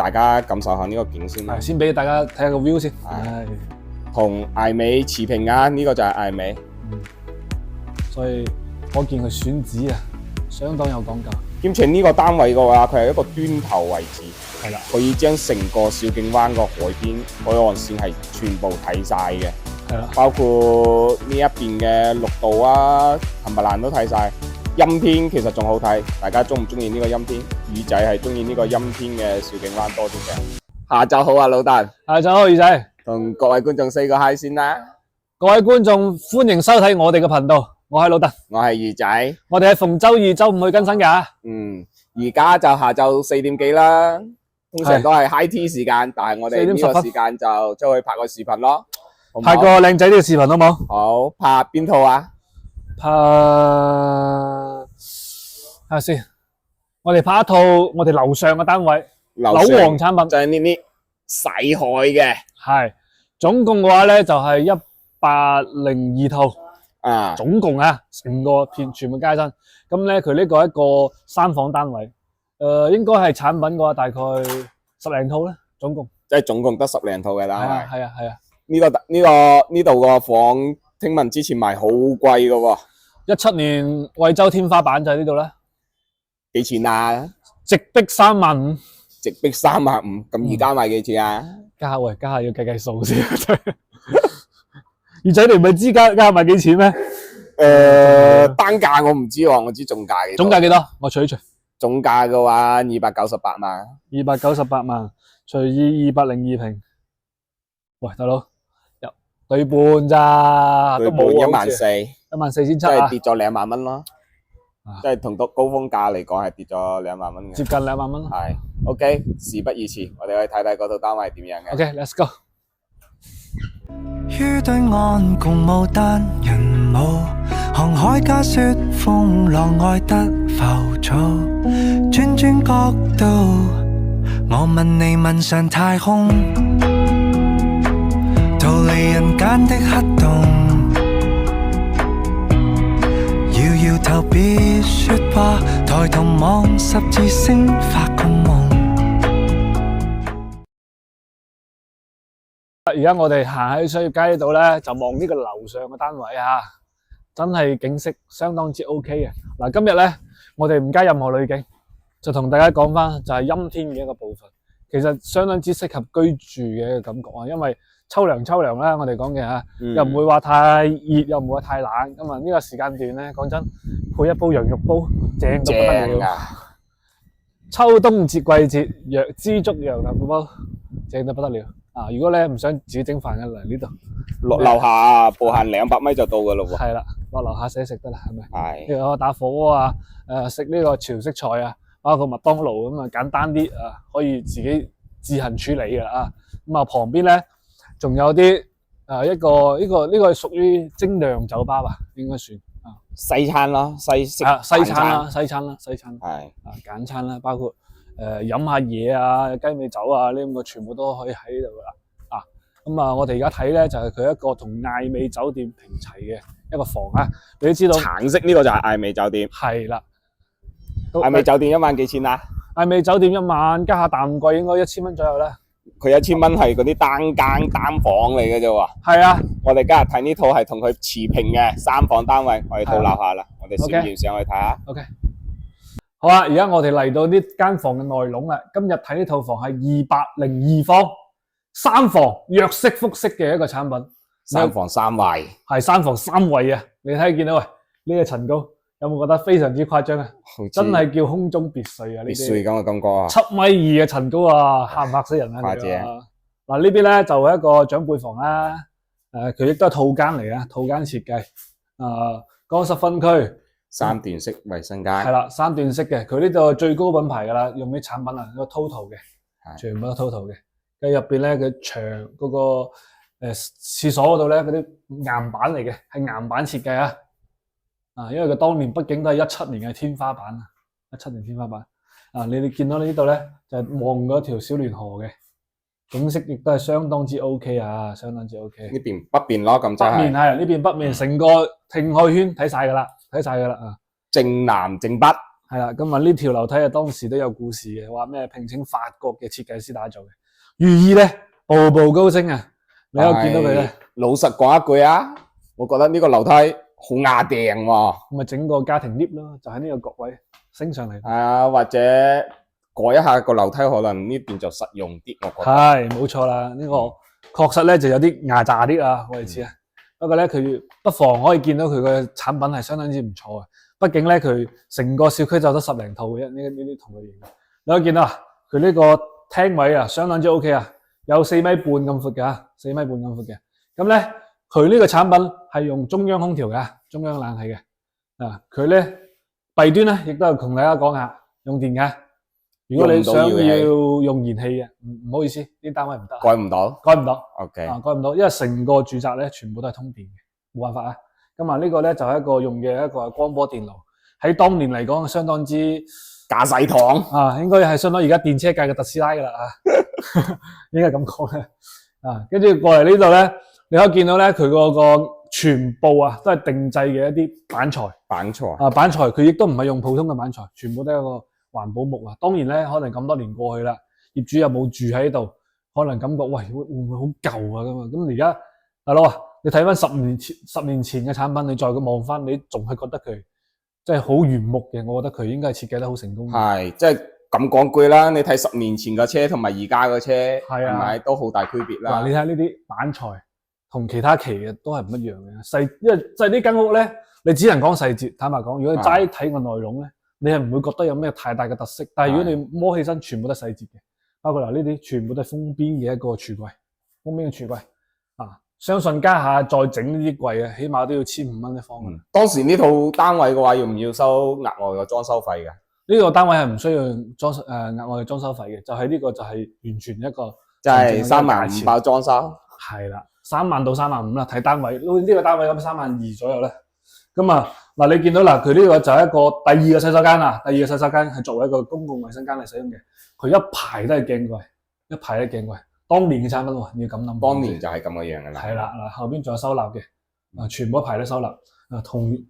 大家感受下呢個景先啦。先俾大家睇下個 view 先。同艾美持平啊，呢、個就係艾美。所以可見佢選址啊，相當有講究。兼且呢個單位嘅話，佢係一個端頭位置，係啦，可以將成個肇慶灣個海岸線係全部睇晒嘅。係啦，包括呢一邊嘅綠道啊，冚唪唥都睇晒。陰天其實仲好睇，大家中唔中意呢個陰天？魚仔係中意呢個陰天嘅肇慶灣多啲嘅。下晝好啊，老鄧。下晝好，魚仔。同各位觀眾say個 hi 先啦。各位觀眾歡迎收睇我哋嘅頻道，我係老鄧，我係魚仔。我哋係逢周二、周五去更新㗎。而家就下晝4點幾啦，通常都係 high tea 時間，但係我哋呢個時間就出去拍個視頻咯。拍個靚仔啲嘅視頻好冇？好，拍邊套啊？拍睇下先，我哋拍一套我哋樓上嘅單位，樓王產品，就係呢啲洗海嘅，係總共嘅話咧就係102套啊，總共啊成個片全部加身，咁咧佢呢個係一個3房單位，應該係產品嘅話大概10零套咧，總共，即係總共得10零套嘅單位。係啊。呢度個房，聽聞之前賣好貴嘅喎。17年惠州天花板就喺呢度啦。幾錢啊？直逼35000，直逼35000，咁而家賣幾錢啊？家下要計數先。魚仔你唔係知家下賣幾錢咩？單價我唔知喎，我知總價幾多。總價幾多？我除一除。總價嘅話298萬。298萬除以202平。喂，大佬，對半咋？對半都冇14000。14000先即出啊！係跌咗2萬蚊咯。即係同到高峰價嚟講係跌咗2萬蚊嘅。接近2萬蚊。係 ，OK， 事不宜遲，我哋去睇睇嗰套單位係點樣嘅。OK，let's go。於對岸共舞單人舞，航海家說風浪愛得浮躁，轉轉角度，我問你問上太空，逃離人間的黑洞，搖搖頭別說話，抬頭望十字星發個夢。而家我哋行喺商業街呢度咧，就望呢個樓上嘅單位啊，真係景色相當之 OK 嘅。嗱，今日咧我哋唔加任何濾鏡，就同大家講翻就係陰天嘅一個部分，其實相當之適合居住嘅一個感覺啊。因為秋涼啦，我哋講嘅嚇，又唔會話太熱，又唔會話太冷。咁啊呢個時間段咧，講真，配一煲羊肉煲，正到不得了。秋冬節季節，知足羊肉煲，正到不得了。啊！如果咧唔想自己整飯嘅嚟呢度，落樓下步行200米就到噶咯喎。係啦，落樓下食得啦，係咪？係。譬如我打火鍋啊，食呢個潮式菜啊，包括麥當勞咁啊，簡單啲啊，可以自己自行處理嘅啊。咁啊，旁邊咧仲有啲呢個係屬於精釀酒吧吧，應該算啊。西餐咯，西餐啦。係啊，簡餐啦，包括飲下嘢啊，雞尾酒啊，呢咁嘅全部都可以喺呢度噶啦。啊，咁啊，我哋而家睇咧就係佢一個同艾美酒店平齊嘅一個房啊。你都知道橙色呢個就係艾美酒店。係啦，艾美酒店1晚幾錢啊？艾美酒店1晚加下淡季應該1000蚊左右啦。佢1000蚊係嗰啲單間單房嚟嘅啫喎。係啊，我哋今日睇呢套係同佢持平嘅3房單位，我哋到樓下啦，我哋先要上去睇下。OK。好啊，而家我哋嚟到呢間房嘅內籠啦。今日睇呢套房係202房，3房約式複式嘅一個產品。3房3衛，係3房3衛啊！你睇見到喂呢個層高，有冇覺得非常之誇張啊？真係叫空中別墅啊！別墅咁嘅感覺啊！7.2米嘅層高啊，嚇唔嚇死人啊？誇張。嗱呢邊咧就係一個長輩房啦。佢亦都係套間嚟啊，套間設計。乾濕分區。3段式衛生間。係啦，3段式嘅，佢呢度最高品牌噶啦，用啲產品啊，個 total 嘅，全部都 total 嘅。跟住入邊咧，佢牆嗰個廁所嗰度咧，嗰啲岩板嚟嘅，係岩板設計啊。因為佢當年畢竟都係17年嘅天花板啊，17年天花板。你哋見到呢度咧，就係望嗰條小聯河嘅景色，亦都係相當之 OK 啊，相當之 OK。呢邊北邊咯，咁就係。北面係呢邊北面成個停海圈睇晒噶啦。睇晒噶啦啊！正南正北係啦，咁啊呢條樓梯啊當時都有故事嘅，話咩聘請法國嘅設計師打造嘅，寓意咧步步高升啊！你有見到佢咧？老實講一句啊，我覺得呢個樓梯好壓定喎。咁咪整個家庭 lift 咯，就喺呢個角位升上嚟。係啊，或者改一下個樓梯，可能呢邊就實用啲，我覺得。係冇錯啦，呢個確實咧就有啲壓榨啲啊，我哋知啊。不過咧，佢不妨可以見到佢嘅產品係相當之唔錯嘅。畢竟咧，佢成個小區就得10零套嘅呢啲同類型。你可以見到啊，佢呢個廳位啊，相當之 OK 啊，有4米半咁闊嘅4米半咁闊嘅。咁咧，佢呢個產品係用中央空調嘅，中央冷氣嘅。啊，佢咧弊端咧，亦都係同大家講下，用電嘅。如果你想要用燃氣嘅，唔好意思，啲單位唔得，改唔到。改唔到。OK，改唔到，因為成個住宅咧全部都係通電嘅，冇辦法啊。咁啊，呢個咧就係一個用嘅一個光波電爐，喺當年嚟講相當之駕駛堂啊，應該係相當而家電車界嘅特斯拉噶啦啊，應該咁講嘅啊。跟住過嚟呢度咧，你可以見到咧佢嗰個全部啊都係定製嘅一啲板材。板材佢亦都唔係用普通嘅板材，全部都係一個環保木啊。當然咧，可能咁多年過去啦，業主又冇住喺度，可能感覺喂會唔會好舊啊咁啊？咁而家大佬啊，你睇翻10年前嘅產品，你再望翻，你仲係覺得佢即係好原木嘅。我覺得佢應該係設計得好成功。係，即係咁講句啦，你睇10年前嘅車同埋而家嘅車，係咪都好大區別啦？嗱，你睇呢啲板材同其他期嘅都係唔一樣嘅，因為就係呢間屋咧，你只能講細節。坦白講，如果你齋睇個內容咧，你係唔會覺得有咩太大嘅特色。但係如果你摸起身，全部都係細節嘅，包括嗱呢啲全部都係封邊嘅一個櫥櫃，封邊嘅櫥櫃啊。相信家下再整呢啲櫃啊，起碼都要1500蚊一方嘅。當時呢套單位嘅話，要唔要收額外嘅裝修費嘅？呢個單位係唔需要額外嘅裝修費嘅，就係呢個就係完全一個就係35000包裝修。係啦，3萬到35000啦，睇單位。呢個單位咁32000左右咧。咁啊嗱，你見到嗱，佢呢個就係一個第二個洗手間啦。第二個洗手間係作為一個公共衛生間嚟使用嘅，佢一排都係鏡櫃，一排都係鏡櫃。當年嘅產品喎，你要咁諗。當年就係咁嘅樣嘅啦。係啦，嗱後邊仲有收納嘅，全部一排都收納。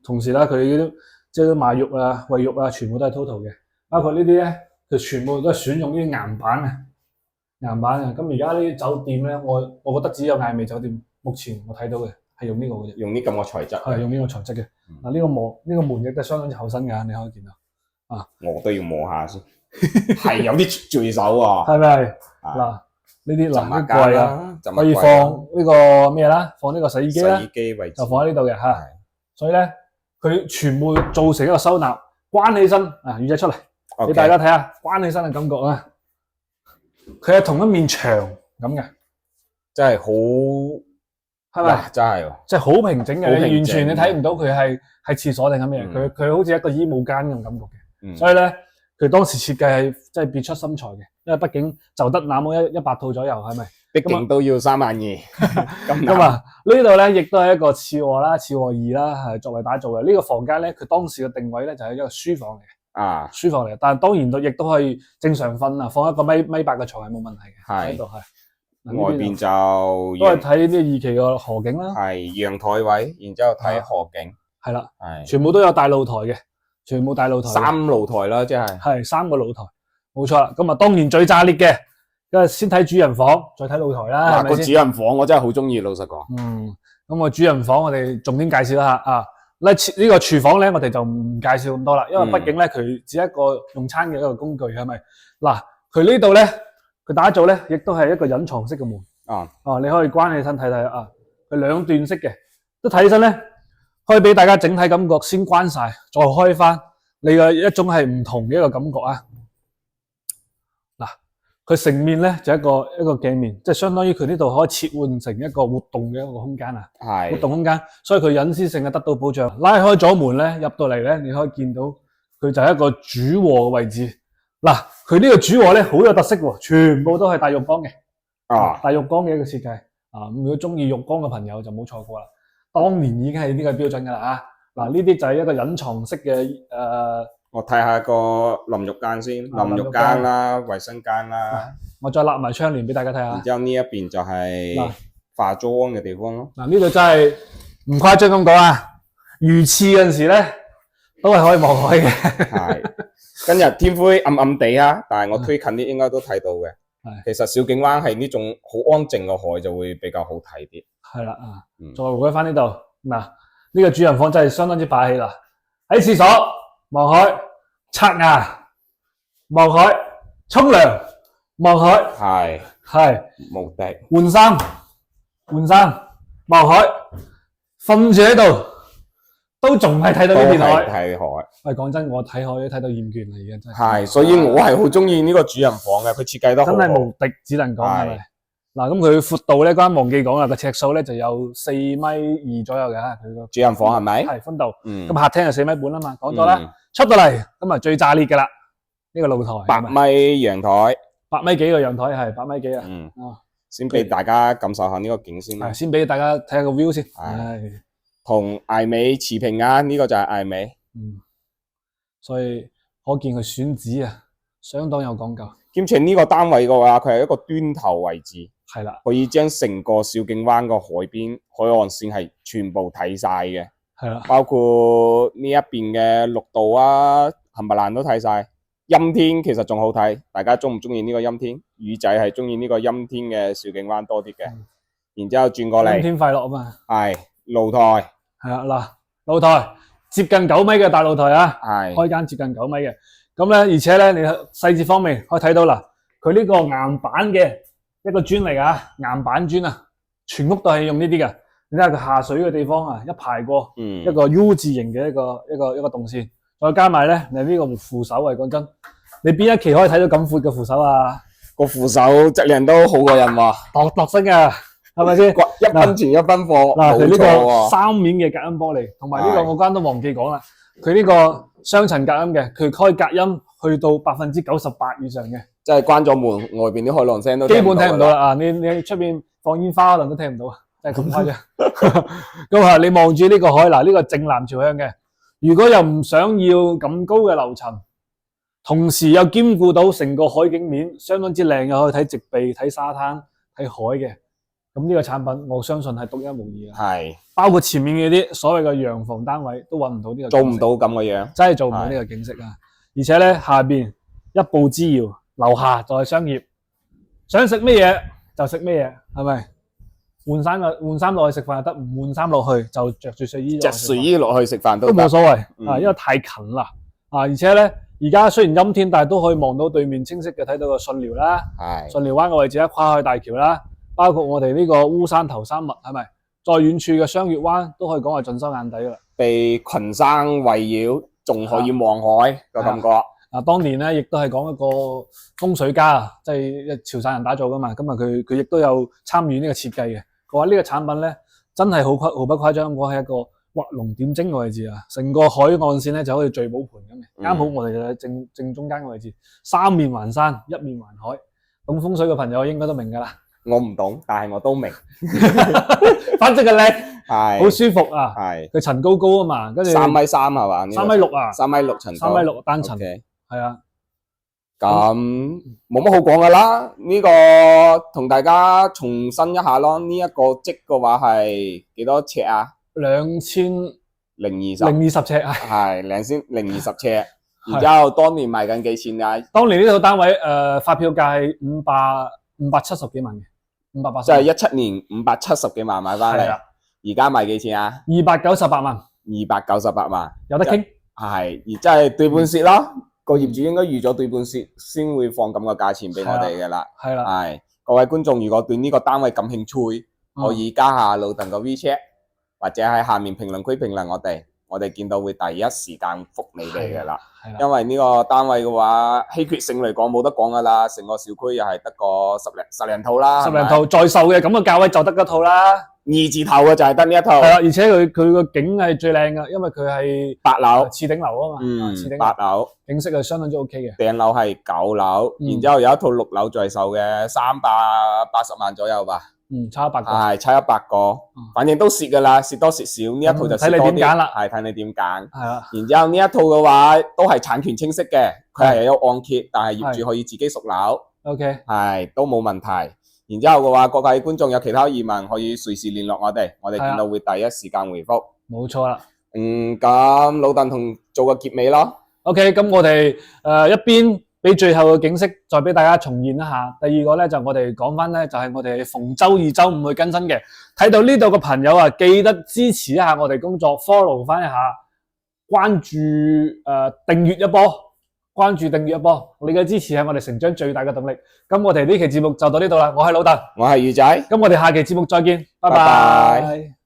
同時咧，佢嗰啲即係賣肉啊、餵肉啊，全部都係 total 嘅。包括呢啲咧，佢全部都係選用呢啲岩板啊，岩板啊。咁而家呢啲酒店咧，我覺得只有艾美酒店目前我睇到嘅係用呢個嘅，用呢咁嘅材質。係用呢個材質嘅。嗱呢個門亦都相當之厚身㗎，你可以見到。啊，我都要摸下先，係有啲墜手喎。係咪？嗱。呢啲啲櫃啊，可以放呢個咩啦？放呢個洗衣機啦，洗衣機位置就放喺呢度嘅嚇。所以咧，佢全部做成一個收納，關起身啊，魚仔出嚟俾大家睇下，關起身嘅感覺啊。佢係同一面牆咁嘅，真係好係咪？真係，即係好平整嘅，完全你睇唔到佢係廁所定係咩？佢好似一個醫務間咁感覺嘅。所以咧，佢當時設計係真係別出心裁嘅。因為畢竟就得那麼100套左右，係咪？畢竟都要32000。咁啊，呢度咧亦都係一個次臥啦、次臥2啦，係作為打造嘅。呢個房間咧，佢當時嘅定位咧就係一個書房嚟嘅。啊，書房嚟嘅，但係當然亦都可以正常瞓啊，放一個米8嘅床係冇問題嘅。係，呢度係。外邊就都係睇呢2期嘅河景啦。係陽台位，然之後睇河景。係啦，係，全部都有大露台嘅，全部大露台。3露台啦，即係。係3個露台。冇錯啦，咁啊當然最炸裂嘅，咁啊先睇主人房，再睇露台啦。個主人房我真係好中意，老實講。咁個主人房我哋重點介紹一下啊。呢個廚房咧，我哋就唔介紹咁多啦，因為畢竟咧佢只係一個用餐嘅一個工具，係咪？嗱，佢呢度咧，佢打造咧，亦都係一個隱藏式嘅門。你可以關起身睇睇啊。佢2段式嘅，都睇起身咧，可以俾大家整體感覺先關晒，再開翻，你嘅一種係唔同嘅一個感覺啊。佢成面咧就一個鏡面，即係相當於佢呢度可以切換成一個活動嘅一個空間啊！係活動空間，所以佢隱私性係得到保障。拉開咗門咧，入到嚟咧，你可以見到佢就係一個主臥嘅位置。嗱，佢呢個主臥咧好有特色喎，全部都係大浴缸嘅。大浴缸嘅一個設計啊！如果中意浴缸嘅朋友就冇錯過啦。當年已經係呢個標準㗎啦嚇。嗱，呢啲就係一個隱藏式嘅我睇下個淋浴間先，淋浴間啦、衛生間啦。我再立埋窗簾俾大家睇下。然之後呢一邊就係化妝嘅地方咯。嗱，呢度真係唔誇張咁講啊！如廁嗰陣時咧，都係可以望海嘅。係今日天灰暗暗地啊，但係我推近啲應該都睇到嘅。其實小景灣係呢種好安靜嘅海就會比較好睇啲。係啦啊，再回歸翻呢度嗱，呢個主人房真係相當之霸氣啦。喺廁所望海，刷牙望海，沖涼望海，係無敵。換衫望海，瞓住喺度都仲係睇到呢片海。睇海。喂，講真，我睇海都睇到厭倦啦，而家真係。係，所以我係好中意呢個主人房嘅，佢設計得好。真係無敵，只能講係咪？嗱，咁佢闊度咧，剛啱忘記講啦，個尺數咧就有4.2米左右嘅，佢個主人房係咪？係寬度。咁客廳就4.5米啊嘛，講咗啦。出到嚟咁啊最炸裂嘅啦，呢個露台。8米陽台。8米幾嘅陽台係8米幾啊？先俾大家感受下呢個景先。係，先俾大家睇下個 view 先。係。同艾美持平啊，呢個就係艾美。所以可見佢選址啊，相當有講究。兼且呢個單位嘅話，佢係一個端頭位置。係啦，可以將成個小景灣個海邊海岸線係全部睇晒嘅。係啦，包括呢一邊嘅綠道啊，冚唪唥都睇晒。陰天其實仲好睇，大家中唔中意呢個陰天？魚仔係中意呢個陰天嘅小景灣多啲嘅。然之後轉過嚟，陰天快樂啊嘛。係露台，係啊嗱，露台接近9米嘅大露台啊，係開間接近9米嘅。咁咧，而且咧，你細節方面可以睇到啦，佢呢個硬板嘅一個磚嚟噶，硬板磚啊，全屋都係用呢啲嘅。你睇下佢下水嘅地方啊，一排過，一個 U 字形嘅一個動線，再加埋咧，你呢個扶手啊，講真，你邊一期可以睇到咁闊嘅扶手啊？個扶手質量都好過人喎，度身噶，係咪先？一分錢一分貨，嗱，佢呢個3面嘅隔音玻璃，同埋呢個我啱都忘記講啦，佢呢個雙層隔音嘅，佢可以隔音去到98%以上嘅，即係關咗門，外邊啲海浪聲都基本聽唔到啦。啊，你出邊放煙花可能都聽唔到啊，真係咁誇張。咁啊，你望住呢個海，嗱，呢個正南朝向嘅，如果又唔想要咁高嘅樓層，同時又兼顧到成個海景面相當之靚，又可以睇植被、睇沙灘、睇海嘅，咁呢個產品我相信係獨一無二嘅。係，包括前面嗰啲所謂嘅洋房單位都揾唔到呢個景色，做唔到咁嘅樣，真係做唔到呢個景色啊！而且咧，下邊一步之遙，樓下就係商業，想食咩嘢就食咩嘢，係咪？換衫落去食飯就得，唔換衫落去就着住睡衣落去食飯都冇所謂啊，因為太近啦啊！而且咧，而家雖然陰天，但係都可以望到對面清晰嘅睇到個順寮啦，順寮灣嘅位置啦，跨海大橋啦，包括我哋呢個烏山頭山脈，係咪？再遠處嘅雙月灣都可以講係盡收眼底噶啦，被群山圍繞，仲可以望海個感覺。啊，當年咧亦都係講一個風水家啊，即係潮汕人打造噶嘛，咁啊佢亦都有參與呢個設計嘅。佢話呢個產品咧真係毫不誇張，我係一個畫龍點睛嘅位置啊！成個海岸線咧就好似聚寶盆咁嘅，啱好我哋嘅正中間嘅位置，3面環山，1面環海。懂風水嘅朋友應該都明噶啦。我唔懂，但係我都明。反正係靚，係好舒服啊！係佢層高高啊嘛，跟住3.3米係嘛？3.6米啊！3.6米層，3.6米單層，係啊。咁冇乜好講噶啦，呢個同大家重申一下咯。呢一個積嘅話係幾多尺啊？2020尺啊，係2020尺。然之後當年賣緊幾錢啊？當年呢套單位發票價係570幾萬嘅，580。即係17年570幾萬買翻嚟，而家賣幾錢啊？298萬。298萬，有得傾。係，而即係對半蝕咯。個業主應該預咗對半蝕先會放咁嘅價錢俾我哋嘅啦。係啦，係各位觀眾，如果對呢個單位感興趣，可以加下老鄧個 WeChat，或者喺下面評論區評論我哋見到會第一時間覆你哋嘅啦。係啦，因為呢個單位嘅話，稀缺性嚟講冇得講噶啦，成個小區又係得個十零套啦，十零套在售嘅咁嘅價位就得一套啦。2字頭嘅就係得呢一套。係啦，而且佢個景係最靚噶，因為佢係8樓次頂樓啊嘛。次頂8樓景色係相當之 OK 嘅。頂樓係9樓，然之後有一套6樓在售嘅380萬左右吧。差100個。係差100個，反正都蝕噶啦，蝕多蝕少呢一套就蝕多啲。睇你點揀啦。係睇你點揀。係啦。然之後呢一套嘅話都係產權清晰嘅，佢係有按揭，但係業主可以自己贖樓。OK。係都冇問題。然之後嘅話，各位觀眾有其他疑問可以隨時聯絡我哋見到會第一時間回覆。冇錯啦。咁老鄧同做個結尾啦。OK，咁我哋一邊俾最後嘅景色再俾大家重現一下。第二個咧就我哋講翻咧，就係我哋逢周二、周五去更新嘅。睇到呢度嘅朋友啊，記得支持一下我哋工作 ，follow 翻一下，關注訂閱一波，關注訂閱一波。你嘅支持係我哋成長最大嘅動力。咁我哋呢期節目就到呢度啦。我係老鄧，我係魚仔，咁我哋下期節目再見，拜拜拜。拜。